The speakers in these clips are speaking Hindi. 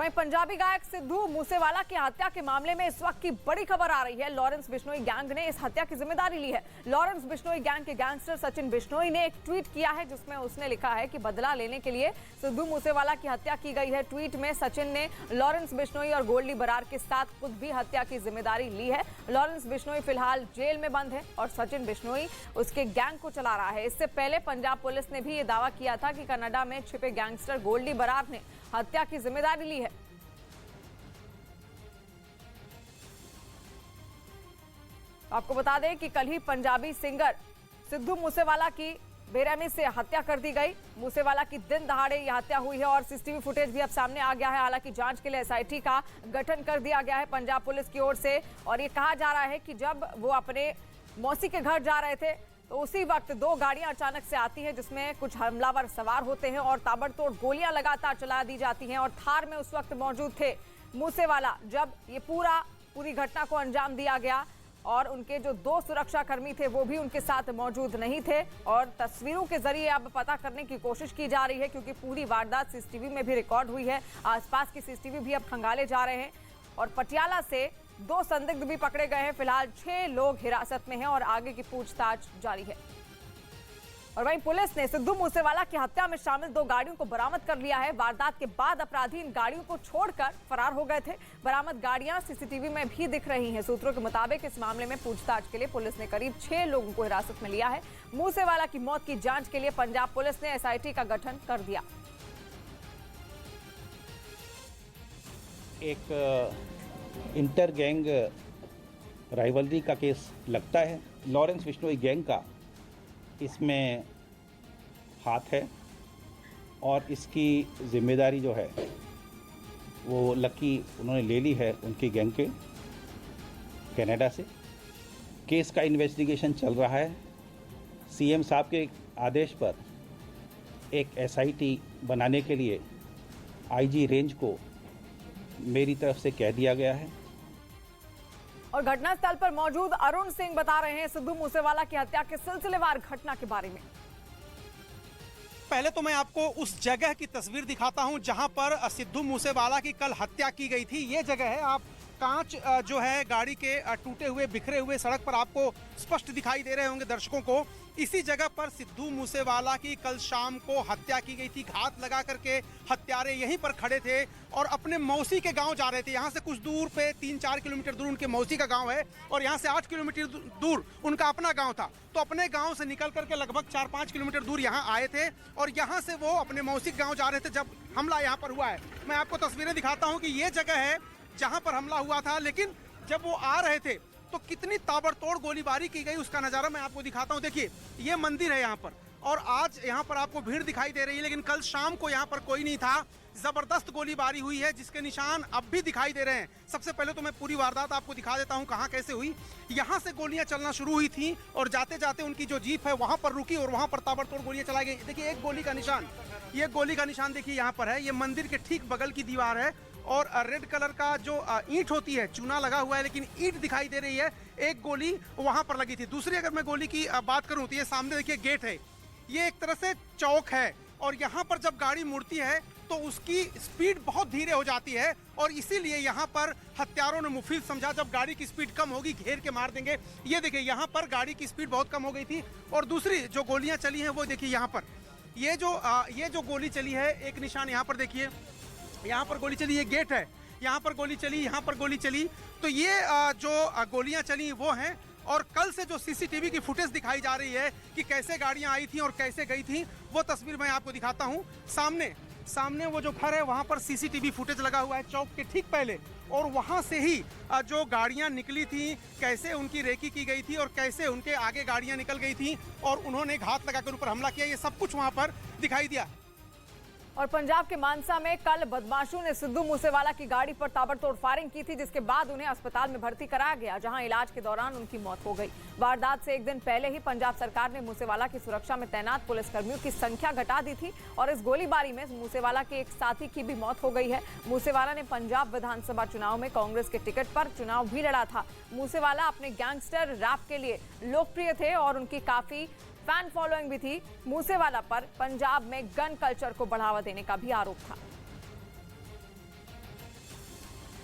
वहीं पंजाबी गायक सिद्धू मूसेवाला की हत्या के मामले में इस वक्त की बड़ी खबर आ रही है। लॉरेंस बिश्नोई गैंग ने इस हत्या की जिम्मेदारी ली है। लॉरेंस बिश्नोई गैंग के गैंगस्टर सचिन बिश्नोई ने एक ट्वीट किया है जिसमें उसने लिखा है कि बदला लेने के लिए सिद्धू मूसेवाला की हत्या की गई है। ट्वीट में सचिन ने लॉरेंस बिश्नोई और गोल्डी बरार के साथ खुद भी हत्या की जिम्मेदारी ली है। लॉरेंस बिश्नोई फिलहाल जेल में बंद है और सचिन बिश्नोई उसके गैंग को चला रहा है। इससे पहले पंजाब पुलिस ने भी ये दावा किया था कि कनाडा में छिपे गैंगस्टर गोल्डी बरार ने हत्या की जिम्मेदारी ली है। आपको बता दें कि कल ही पंजाबी सिंगर सिद्धू मूसेवाला की बेरहमी से हत्या कर दी गई। मूसेवाला की दिन दहाड़े यह हत्या हुई है और सीसीटीवी फुटेज भी अब सामने आ गया है। हालांकि जांच के लिए एसआईटी का गठन कर दिया गया है पंजाब पुलिस की ओर से और ये कहा जा रहा है कि जब वो अपने मौसी के घर जा रहे थे तो उसी वक्त दो गाड़ियां अचानक से आती हैं जिसमें कुछ हमलावर सवार होते हैं और ताबड़तोड़ गोलियां लगातार चला दी जाती हैं और थार में उस वक्त मौजूद थे मूसेवाला जब ये पूरी घटना को अंजाम दिया गया और उनके जो दो सुरक्षाकर्मी थे वो भी उनके साथ मौजूद नहीं थे और तस्वीरों के जरिए अब पता करने की कोशिश की जा रही है क्योंकि पूरी वारदात सीसीटीवी में भी रिकॉर्ड हुई है। आसपास की सीसीटीवी भी अब खंगाले जा रहे हैं और पटियाला से दो संदिग्ध भी पकड़े गए हैं। फिलहाल 6 लोग हिरासत में हैं और आगे की पूछताछ जारी है। और वहीं पुलिस ने सिद्धू मूसेवाला की हत्या में शामिल 2 गाड़ियों को बरामद कर लिया है। वारदात के बाद अपराधी इन गाड़ियों को छोड़कर फरार हो गए थे। बरामद गाड़ियां सीसीटीवी में भी दिख रही हैं। सूत्रों के मुताबिक इस मामले में पूछताछ के लिए पुलिस ने करीब 6 लोगों को हिरासत में लिया है। मूसेवाला की मौत की जांच के लिए पंजाब पुलिस ने एसआईटी का गठन कर दिया। एक इंटर गैंग राइवलरी का केस लगता है। लॉरेंस बिश्नोई गैंग का इसमें हाथ है और इसकी जिम्मेदारी जो है वो लकी उन्होंने ले ली है उनकी गैंग के कनाडा से। केस का इन्वेस्टिगेशन चल रहा है। सीएम साहब के आदेश पर एक एसआईटी बनाने के लिए आईजी रेंज को मेरी तरफ से कह दिया गया है। और घटनास्थल पर मौजूद अरुण सिंह बता रहे हैं सिद्धू मूसेवाला की हत्या के सिलसिलेवार घटना के बारे में। पहले तो मैं आपको उस जगह की तस्वीर दिखाता हूं जहां पर सिद्धू मूसेवाला की कल हत्या की गई थी। ये जगह है। आप कांच जो है गाड़ी के टूटे हुए बिखरे हुए सड़क पर आपको स्पष्ट दिखाई दे रहे होंगे दर्शकों को। इसी जगह पर सिद्धू मूसेवाला की कल शाम को हत्या की गई थी। घात लगा करके हत्यारे यहीं पर खड़े थे और अपने मौसी के गांव जा रहे थे। यहाँ से कुछ दूर पे 3-4 किलोमीटर दूर उनके मौसी का गांव है और यहाँ से 8 किलोमीटर दूर उनका अपना गांव था। तो अपने गांव से निकल करके लगभग 4-5 किलोमीटर दूर यहाँ आए थे और यहाँ से वो अपने मौसी गाँव जा रहे थे जब हमला यहाँ पर हुआ है। मैं आपको तस्वीरें दिखाता हूँ कि ये जगह है जहां पर हमला हुआ था। लेकिन जब वो आ रहे थे तो कितनी ताबड़तोड़ गोलीबारी की गई उसका नजारा मैं आपको दिखाता हूं। देखिए ये मंदिर है यहाँ पर और आज यहाँ पर आपको भीड़ दिखाई दे रही है लेकिन कल शाम को यहाँ पर कोई नहीं था। जबरदस्त गोलीबारी हुई है जिसके निशान अब भी दिखाई दे रहे हैं। सबसे पहले तो मैं पूरी वारदात आपको दिखा देता हूँ कहाँ कैसे हुई। यहाँ से गोलियां चलना शुरू हुई थी और जाते जाते उनकी जो जीप है वहां पर रुकी और वहां पर ताबड़तोड़ गोलियां चलाई गई। देखिए एक गोली का निशान, ये गोली का निशान देखिए यहाँ पर है। ये मंदिर के ठीक बगल की दीवार है और रेड कलर का जो ईंट होती है चूना लगा हुआ है लेकिन ईंट दिखाई दे रही है। एक गोली वहां पर लगी थी। दूसरी अगर मैं गोली की बात करूं तो ये सामने देखिए गेट है। ये एक तरह से चौक है और यहाँ पर जब गाड़ी मुड़ती है तो उसकी स्पीड बहुत धीरे हो जाती है और इसीलिए यहाँ पर हत्यारों ने मुफीद समझा जब गाड़ी की स्पीड कम होगी घेर के मार देंगे। ये देखिए यहाँ पर गाड़ी की स्पीड बहुत कम हो गई थी और दूसरी जो गोलियां चली हैं वो देखिए यहाँ पर ये जो गोली चली है एक निशान यहाँ पर देखिए, यहाँ पर गोली चली, ये गेट है, यहाँ पर गोली चली, यहाँ पर गोली चली। तो ये जो गोलियां चली वो हैं और कल से जो सीसीटीवी की फुटेज दिखाई जा रही है कि कैसे गाड़ियां आई थी और कैसे गई थी वो तस्वीर मैं आपको दिखाता हूँ। सामने वो जो घर है वहाँ पर सीसीटीवी फुटेज लगा हुआ है चौक के ठीक पहले और वहाँ से ही जो गाड़ियाँ निकली थी कैसे उनकी रेकी की गई थी और कैसे उनके आगे गाड़ियाँ निकल गई थी और उन्होंने घात लगाकर ऊपर हमला किया। ये सब कुछ वहाँ पर दिखाई दिया। और पंजाब के मानसा में कल बदमाशों ने सिद्धू मूसेवाला की गाड़ी पर ताबड़तोड़ फायरिंग की थी जिसके बाद उन्हें अस्पताल में भर्ती कराया गया जहां इलाज के दौरान उनकी मौत हो गई। वारदात से एक दिन पहले ही पंजाब सरकार ने मूसेवाला की सुरक्षा में तैनात पुलिसकर्मियों की संख्या घटा दी थी और इस गोलीबारी में मूसेवाला के एक साथी की भी मौत हो गई है। मूसेवाला ने पंजाब विधानसभा चुनाव में कांग्रेस के टिकट पर चुनाव भी लड़ा था। मूसेवाला अपने गैंगस्टर रैप के लिए लोकप्रिय थे और उनकी काफी फैन फॉलोइंग भी थी। मूसेवाला पर पंजाब में गन कल्चर को बढ़ावा देने का भी आरोप था।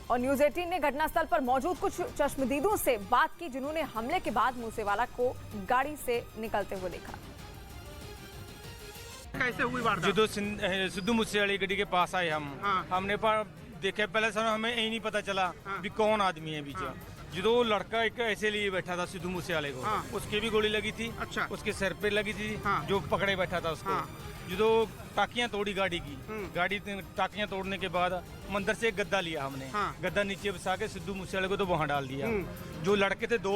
और न्यूज 18 ने घटनास्थल पर मौजूद कुछ चश्मदीदों से बात की, जिन्होंने हमले के बाद मूसेवाला को गाड़ी से निकलते हुए देखा। कैसे हुई वारदात? जो सिद्धू मूसे वाली गड्डी के पास आए हम, हमने देखे पहले सर हमें यही नहीं पता चला भी कौन आदमी है पीछे। जो लड़का एक ऐसे लिए बैठा था सिद्धू मूसे वाले को, उसकी भी गोली लगी थी। अच्छा। उसके सर पे लगी थी। जो पकड़े बैठा था उसको, जो टाकियां तोड़ी गाड़ी की, गाड़ी टाकियां तोड़ने के बाद मंदिर से एक गद्दा लिया हमने। गद्दा नीचे बसा के सिद्धू मूसे वाले को तो वहां डाल दिया। जो लड़के थे दो,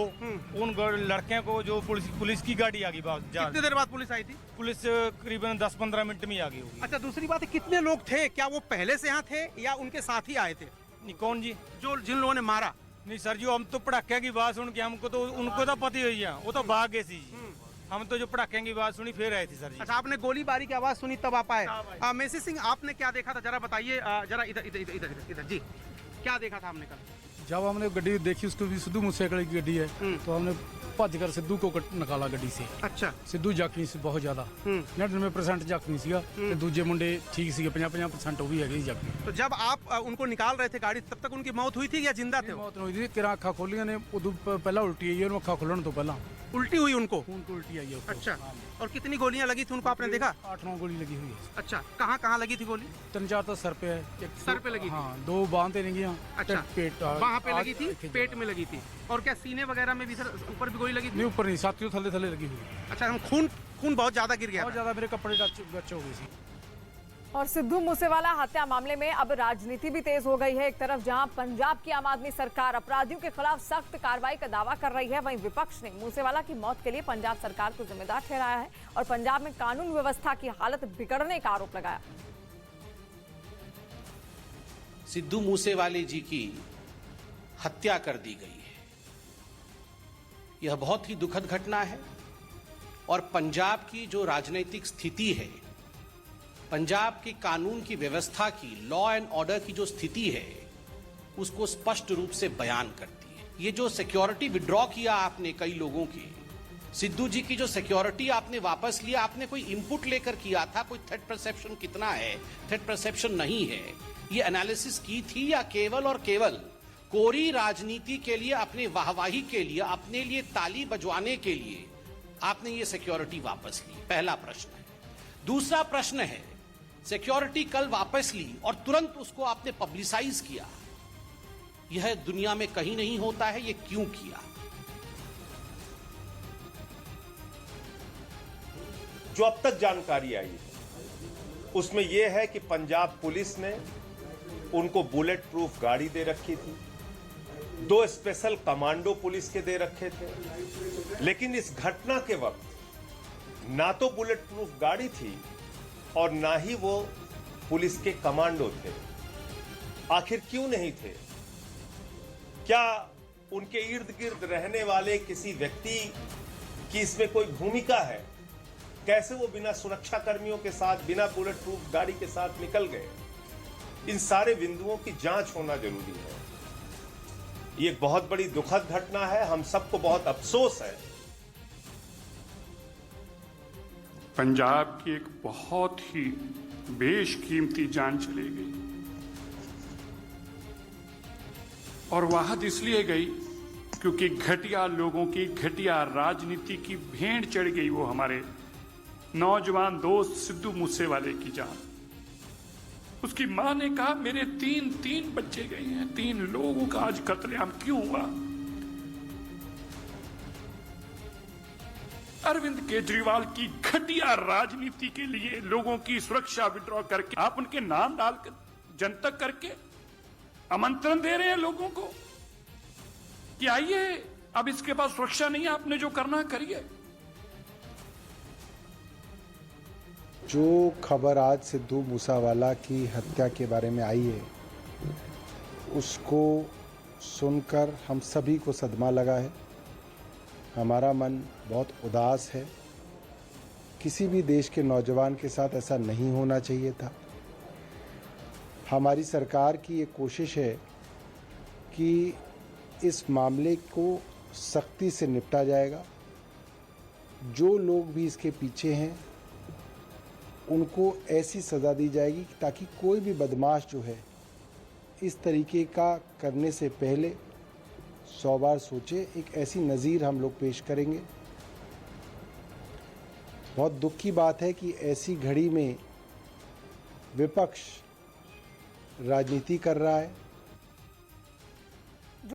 उन लड़के को जो पुलिस की गाड़ी आ गई। कितनी देर बाद पुलिस आई थी? पुलिस करीबन 10-15 मिनट में ही आ गई होगी। अच्छा, दूसरी बात है, कितने लोग थे? क्या वो पहले से यहाँ थे या उनके साथ ही आए थे? नहीं, कौन जी? जो जिन लोगों ने मारा? नहीं सर जी, हम तो पटाखे की बात सुन के हमको तो उनको तो पता ही है, वो तो भाग गए सी। हम तो जो पटाखे की बात सुनी फिर आए थे सर जी। अच्छा, आपने गोलीबारी की आवाज सुनी तब आप आए। मेसी सिंह, आपने क्या देखा था, जरा बताइए। जरा इधर जी, क्या देखा था आपने कल? जब हमने गड्डी देखी, उसको भी सिद्धू मूसेवाले की गड्डी है, तो हमने भज कर सिद्धू को निकाला गड्डी से। अच्छा। सिद्धू ਜ਼ਖਮੀ ਸੀ ਬਹੁਤ ਜ਼ਿਆਦਾ, 99% ਜ਼ਖਮੀ ਸੀਗਾ ਤੇ ਦੂਜੇ ਮੁੰਡੇ ਠੀਕ ਸੀਗੇ, 50% ਉਹ ਵੀ ਹੈਗੇ ਜ਼ਖਮੀ। तो जब आप उनको निकाल रहे थे गाड़ी, तब तक उनकी मौत हुई थी या जिंदा थे? मौत होई थी, किरा ਅੱਖਾਂ ਖੋਲੀਆਂ ਨੇ, ਉਦੋਂ ਪਹਿਲਾਂ ਉਲਟੀ ਆਈ, ਉਹਨੂੰ ਅੱਖਾਂ ਖੁੱਲਣ ਤੋਂ ਪਹਿਲਾਂ उल्टी हुई उनको? खून को उल्टी आई है। अच्छा, और कितनी गोलियां लगी थी उनको, आपने देखा? 8-9 गोली लगी हुई है। अच्छा, कहाँ कहाँ लगी थी गोली? 3-4 तो सर पे है, एक सर पे लगी थी? हाँ, 2 बांह पे लगी। अच्छा, पेट वहाँ पे लगी थी, पेट में लगी थी। और क्या सीने वगैरह में भी सर, ऊपर भी गोली लगी थी? नहीं, ऊपर नहीं, साथियों थले थले लगी हुई। अच्छा, हम खून बहुत ज्यादा गिर गया? बहुत ज्यादा, मेरे कपड़े गच्च हो गई थी। और सिद्धू मूसेवाला हत्या मामले में अब राजनीति भी तेज हो गई है। एक तरफ जहां पंजाब की आम आदमी सरकार अपराधियों के खिलाफ सख्त कार्रवाई का दावा कर रही है, वहीं विपक्ष ने मूसेवाला की मौत के लिए पंजाब सरकार को जिम्मेदार ठहराया है और पंजाब में कानून व्यवस्था की हालत बिगड़ने का आरोप लगाया। सिद्धू मूसेवाले जी की हत्या कर दी गई है। यह बहुत ही दुखद घटना है और पंजाब की जो राजनीतिक स्थिति है, पंजाब की कानून की व्यवस्था की, लॉ एंड ऑर्डर की जो स्थिति है, उसको स्पष्ट रूप से बयान करती है। ये जो सिक्योरिटी विड्रॉ किया आपने कई लोगों की, सिद्धू जी की जो सिक्योरिटी आपने वापस लिया, आपने कोई इनपुट लेकर किया था? कोई थ्रेट परसेप्शन कितना है, थ्रेट परसेप्शन नहीं है, ये एनालिसिस की थी या केवल और केवल कोरी राजनीति के लिए, अपने वाहवाही के लिए, अपने लिए ताली बजवाने के लिए आपने ये सिक्योरिटी वापस ली? पहला प्रश्न है। दूसरा प्रश्न है, सिक्योरिटी कल वापस ली और तुरंत उसको आपने पब्लिसाइज किया, यह दुनिया में कहीं नहीं होता है, ये क्यों किया? जो अब तक जानकारी आई है उसमें यह है कि पंजाब पुलिस ने उनको बुलेट प्रूफ गाड़ी दे रखी थी, 2 स्पेशल कमांडो पुलिस के दे रखे थे, लेकिन इस घटना के वक्त ना तो बुलेट प्रूफ गाड़ी थी और ना ही वो पुलिस के कमांडो थे। आखिर क्यों नहीं थे? क्या उनके इर्द गिर्द रहने वाले किसी व्यक्ति की इसमें कोई भूमिका है? कैसे वो बिना सुरक्षा कर्मियों के साथ, बिना बुलेट प्रूफ गाड़ी के साथ निकल गए? इन सारे बिंदुओं की जांच होना जरूरी है। ये एक बहुत बड़ी दुखद घटना है, हम सबको बहुत अफसोस है। पंजाब की एक बहुत ही बेशकीमती जान चली गई और वाहद इसलिए गई क्योंकि घटिया लोगों की, घटिया राजनीति की भेंट चढ़ गई वो हमारे नौजवान दोस्त सिद्धू मूसेवाले की जान। उसकी मां ने कहा, मेरे तीन बच्चे गए हैं, 3 लोगों का आज कत्लेआम क्यों हुआ? अरविंद केजरीवाल की घटिया राजनीति के लिए लोगों की सुरक्षा विड्रॉ करके आप उनके नाम डालकर जनतक करके आमंत्रण दे रहे हैं लोगों को कि आइए, अब इसके बाद सुरक्षा नहीं है, आपने जो करना करिए। जो खबर आज सिद्धू मूसेवाला की हत्या के बारे में आई है, उसको सुनकर हम सभी को सदमा लगा है। हमारा मन बहुत उदास है। किसी भी देश के नौजवान के साथ ऐसा नहीं होना चाहिए था। हमारी सरकार की ये कोशिश है कि इस मामले को सख्ती से निपटा जाएगा। जो लोग भी इसके पीछे हैं उनको ऐसी सज़ा दी जाएगी ताकि कोई भी बदमाश जो है इस तरीके का करने से पहले 100 बार सोचे। एक ऐसी नज़ीर हम लोग पेश करेंगे। बहुत दुख की बात है कि ऐसी घड़ी में विपक्ष राजनीति कर रहा है।